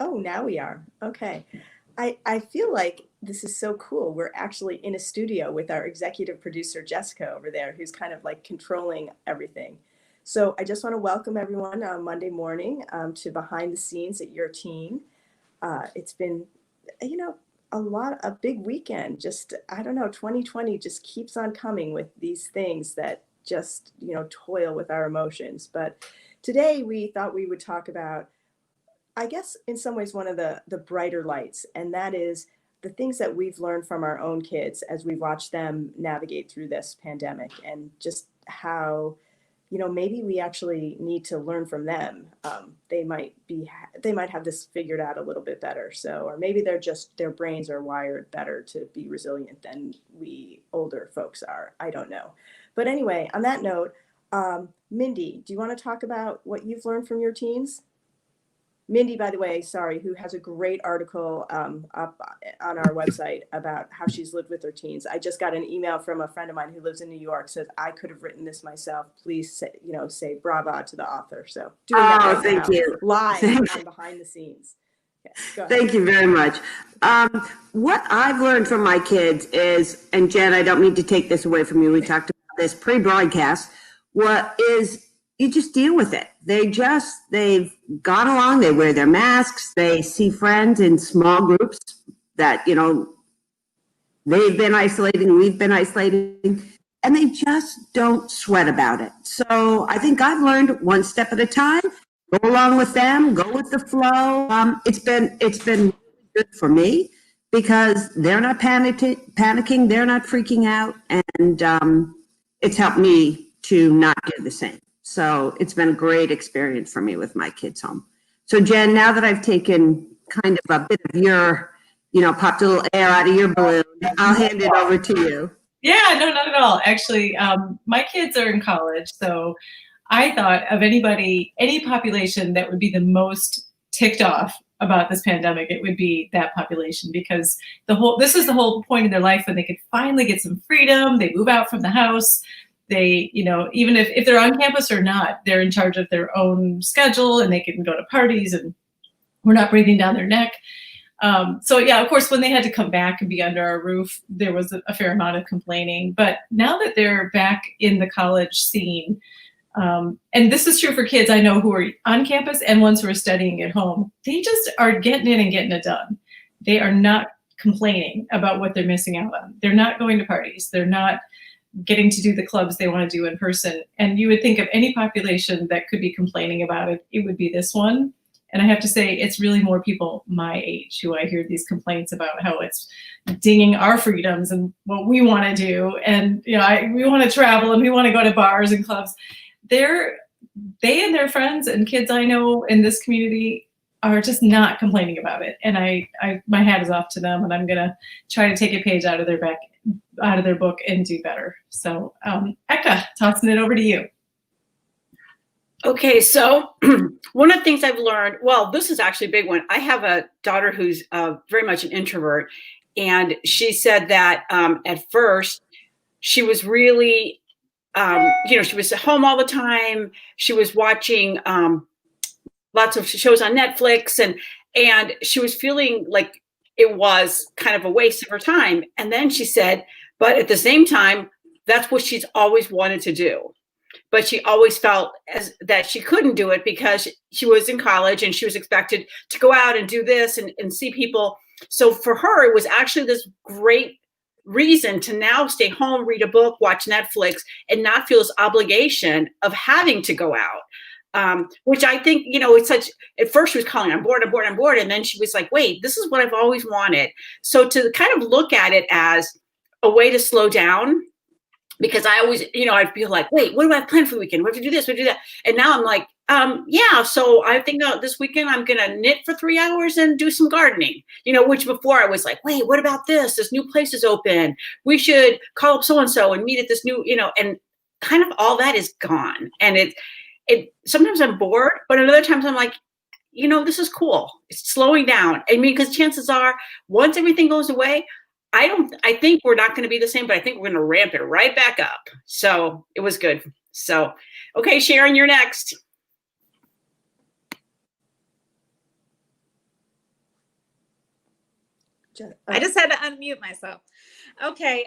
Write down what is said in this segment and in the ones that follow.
Oh, now we are. Okay. I feel like this is so cool. We're actually in a studio with our executive producer, Jessica, over there, who's kind of like controlling everything. So I just want to welcome everyone on Monday morning to Behind the Scenes at Your Teen. It's been, you know, a big weekend. Just, I don't know, 2020 just keeps on coming with these things that just, toil with our emotions. But today we thought we would talk about, I guess, in some ways, one of the brighter lights, and that is the things that we've learned from our own kids as we watch them navigate through this pandemic, and just how, maybe we actually need to learn from them. They might have this figured out a little bit better. So, or maybe their brains are wired better to be resilient than we older folks are. I don't know. But anyway, on that note, Mindy, do you want to talk about what you've learned from your teens? Mindy, by the way, sorry, who has a great article up on our website about how she's lived with her teens. I just got an email from a friend of mine who lives in New York, says, I could have written this myself. Please say brava to the author. So doing that right thank now, you. live on Behind the Scenes. Okay, go ahead. Thank you very much. What I've learned from my kids is, and Jen, I don't mean to take this away from you. We talked about this pre-broadcast. You just deal with it. They've gone along, they wear their masks, they see friends in small groups that, they've been isolating, we've been isolating, and they just don't sweat about it. So I think I've learned one step at a time, go along with them, go with the flow. It's been good for me because they're not panicking, they're not freaking out, and it's helped me to not do the same. So it's been a great experience for me with my kids home. So Jen, now that I've taken kind of a bit of your, popped a little air out of your balloon, I'll hand it over to you. Yeah, no, not at all. Actually, my kids are in college, so I thought of any population that would be the most ticked off about this pandemic, it would be that population, because this is the whole point of their life when they could finally get some freedom. They move out from the house. They, even if they're on campus or not, they're in charge of their own schedule and they can go to parties and we're not breathing down their neck. So yeah, of course, when they had to come back and be under our roof, there was a fair amount of complaining. But now that they're back in the college scene, and this is true for kids I know who are on campus and ones who are studying at home, they just are getting in and getting it done. They are not complaining about what they're missing out on. They're not going to parties. They're not getting to do the clubs they want to do in person. And you would think of any population that could be complaining about it, it would be this one. And I have to say, it's really more people my age who I hear these complaints about how it's dinging our freedoms and what we want to do. And, we want to travel and we want to go to bars and clubs. They and their friends and kids I know in this community are just not complaining about it. And my hat is off to them, and I'm going to try to take a page out of their book and do better. So, Eka, tossing it over to you. Okay, so one of the things I've learned, well, this is actually a big one. I have a daughter who's very much an introvert, and she said that at first she was really, she was at home all the time. She was watching lots of shows on Netflix, and she was feeling like it was kind of a waste of her time. And then she said, but at the same time, that's what she's always wanted to do. But she always felt that she couldn't do it because she was in college and she was expected to go out and do this and see people. So for her, it was actually this great reason to now stay home, read a book, watch Netflix, and not feel this obligation of having to go out. Which I think, it's such, at first she was calling, I'm bored. And then she was like, wait, this is what I've always wanted. So to kind of look at it as a way to slow down, because I always, I'd be like, wait, what do I have planned for the weekend? What do we do this? What do we do that? And now I'm like, yeah, so I think this weekend I'm going to knit for 3 hours and do some gardening, which before I was like, wait, what about this? This new place is open. We should call up so-and-so and meet at this new, and kind of all that is gone. And it sometimes I'm bored, but at other times I'm like, this is cool. It's slowing down. I mean, because chances are once everything goes away, I think we're not going to be the same, but I think we're going to ramp it right back up. So it was good. So, okay, Sharon, you're next. I just had to unmute myself. Okay.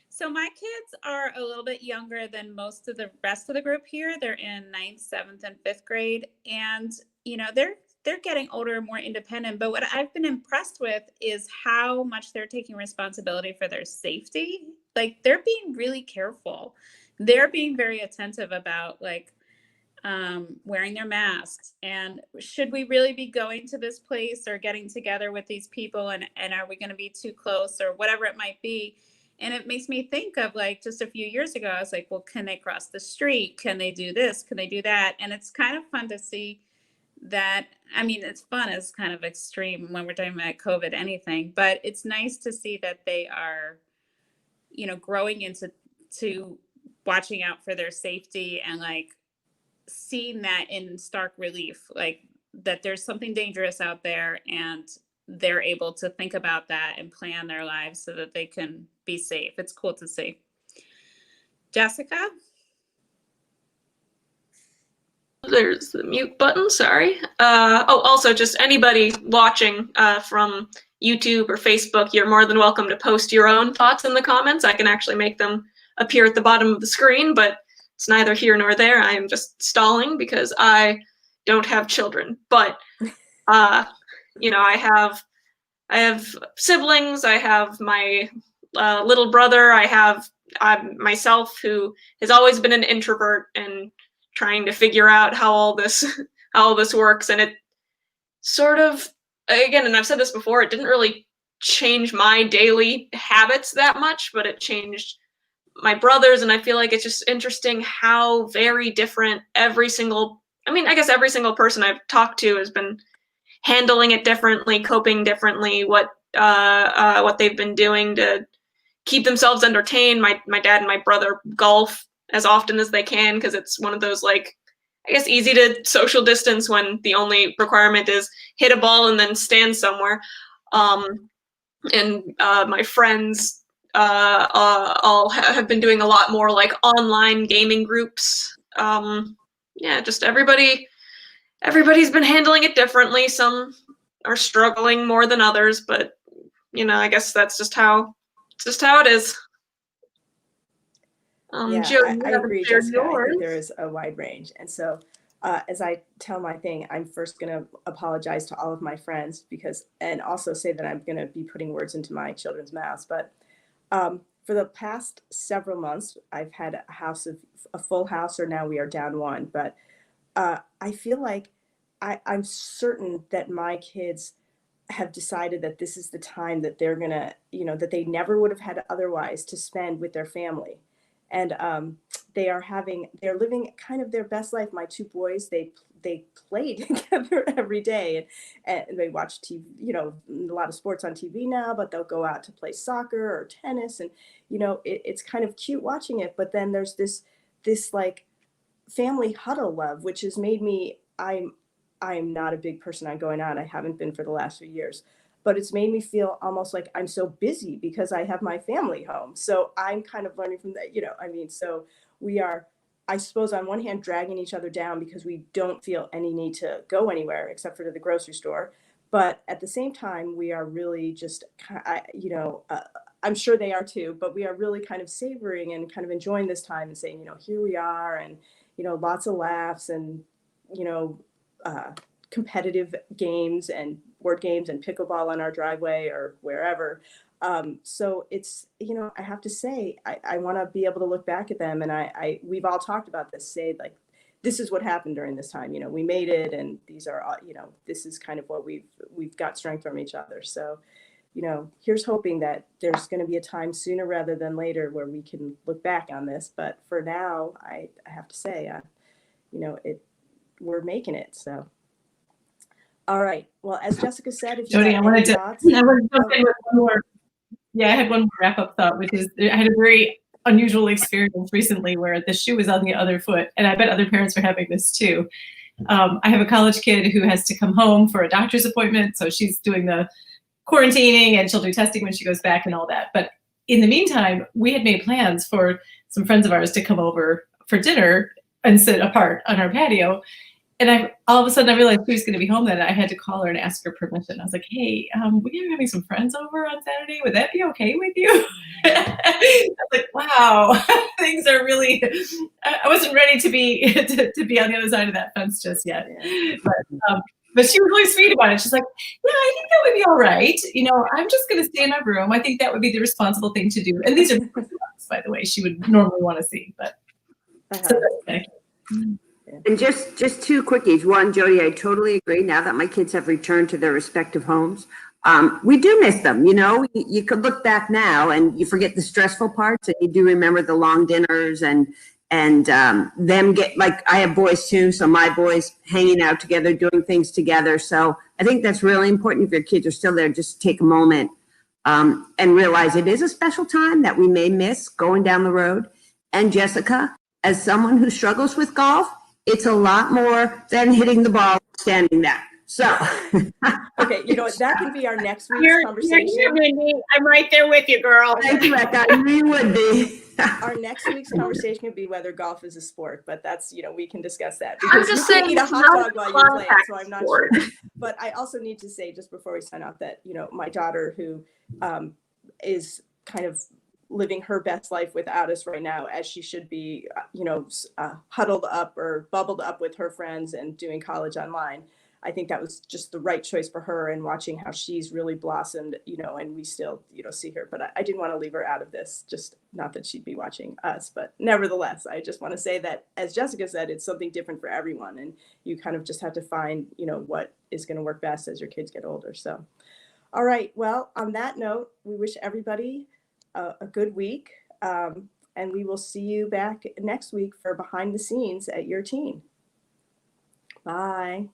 So my kids are a little bit younger than most of the rest of the group here. They're in 9th, 7th, and 5th grade. And, you know, they're getting older and more independent. But what I've been impressed with is how much they're taking responsibility for their safety. Like, they're being really careful. They're being very attentive about, like, wearing their masks, and should we really be going to this place or getting together with these people, and are we going to be too close, or whatever it might be. And it makes me think of, like, just a few years ago, I was like, well, can they cross the street? Can they do this? Can they do that? And it's kind of fun to see that. I mean, it's fun, it's kind of extreme when we're talking about COVID, anything, but it's nice to see that they are, you know, growing into watching out for their safety, and, like, seeing that in stark relief, like, that there's something dangerous out there, and they're able to think about that and plan their lives so that they can be safe. It's cool to see. Jessica? There's the mute button, sorry. Also, just anybody watching from YouTube or Facebook, you're more than welcome to post your own thoughts in the comments. I can actually make them appear at the bottom of the screen, but it's neither here nor there. I am just stalling because I don't have children. But, you know, I have siblings. I have my little brother. I have myself, who has always been an introvert and trying to figure out how all this works. And it sort of, again, and I've said this before, it didn't really change my daily habits that much, but it changed my brother's. And I feel like it's just interesting how very different every single person I've talked to has been handling it differently, coping differently, what they've been doing to keep themselves entertained. My dad and my brother golf as often as they can, because it's one of those, like, I guess, easy to social distance when the only requirement is hit a ball and then stand somewhere. And my friends all have been doing a lot more, like, online gaming groups. Just everybody's been handling it differently. Some are struggling more than others, but, you know, I guess that's just how it is. Jill, I agree, Jessica. I think there is a wide range. And so as I tell my thing, I'm first going to apologize to all of my friends, and also say that I'm going to be putting words into my children's mouths. But for the past several months, I've had a full house, or now we are down one. But I feel like I'm certain that my kids have decided that this is the time that they're going to, you know, that they never would have had otherwise to spend with their family. And they're living kind of their best life. My two boys, they play together every day, and they watch TV, you know, a lot of sports on TV now, but they'll go out to play soccer or tennis. And, you know, it's kind of cute watching it. But then there's this like family huddle love, which has made me, I'm not a big person on going out. I haven't been for the last few years. But it's made me feel almost like I'm so busy because I have my family home. So I'm kind of learning from that, you know, I mean, so we are, I suppose, on one hand, dragging each other down because we don't feel any need to go anywhere except for to the grocery store. But at the same time, we are really just, you know, I'm sure they are too, but we are really kind of savoring and kind of enjoying this time and saying, you know, here we are, and, you know, lots of laughs and, you know, competitive games and board games and pickleball on our driveway or wherever. So it's, you know, I have to say, I want to be able to look back at them, and we've all talked about this, say, like, this is what happened during this time, you know, we made it, and these are, you know, this is kind of what we've got strength from each other. So, you know, here's hoping that there's going to be a time sooner rather than later where we can look back on this. But for now, I have to say, you know, we're making it. So. All right. Well, as Jessica said, if you Jody, have I any thoughts. wanted to jump in with one more. Yeah, I had one more wrap-up thought, which is I had a very unusual experience recently where the shoe was on the other foot, and I bet other parents are having this too. I have a college kid who has to come home for a doctor's appointment, so she's doing the quarantining, and she'll do testing when she goes back and all that. But in the meantime, we had made plans for some friends of ours to come over for dinner and sit apart on our patio. I all of a sudden I realized she was going to be home then. I had to call her and ask her permission. I was like, "Hey, we are having some friends over on Saturday. Would that be okay with you?" I was like, "Wow, things are really." I wasn't ready to be to be on the other side of that fence just yet, but she was really sweet about it. She's like, "Yeah, I think that would be all right. You know, I'm just going to stay in my room. I think that would be the responsible thing to do." And these are dogs, by the way, she would normally want to see, but. So that's kind of And just two quickies. One, Jody, I totally agree. Now that my kids have returned to their respective homes, we do miss them. You know, you could look back now and you forget the stressful parts, and you do remember the long dinners and them get, like, I have boys too, so my boys hanging out together, doing things together. So I think that's really important. If your kids are still there, just take a moment and realize it is a special time that we may miss going down the road. And Jessica, as someone who struggles with golf, it's a lot more than hitting the ball standing there. So, Okay, you know what? That can be our next week's You're conversation. here, Mindy. I'm right there with you, girl. thank you, Rebecca. I knew you would be. Our next week's conversation can be whether golf is a sport, but that's, you know, we can discuss that. I'm Because just you can saying eat a it's hot not dog a while you're playing, contact so I'm not sport. sure. But I also need to say, just before we sign off, that, you know, my daughter, who is kind of living her best life without us right now, as she should be, you know, huddled up or bubbled up with her friends and doing college online. I think that was just the right choice for her, and watching how she's really blossomed, you know, and we still, you know, see her. But I didn't want to leave her out of this, just not that she'd be watching us. But nevertheless, I just want to say that, as Jessica said, it's something different for everyone. And you kind of just have to find, you know, what is going to work best as your kids get older. So, all right. Well, on that note, we wish everybody a good week. And we will see you back next week for Behind the Scenes at Your Teen. Bye.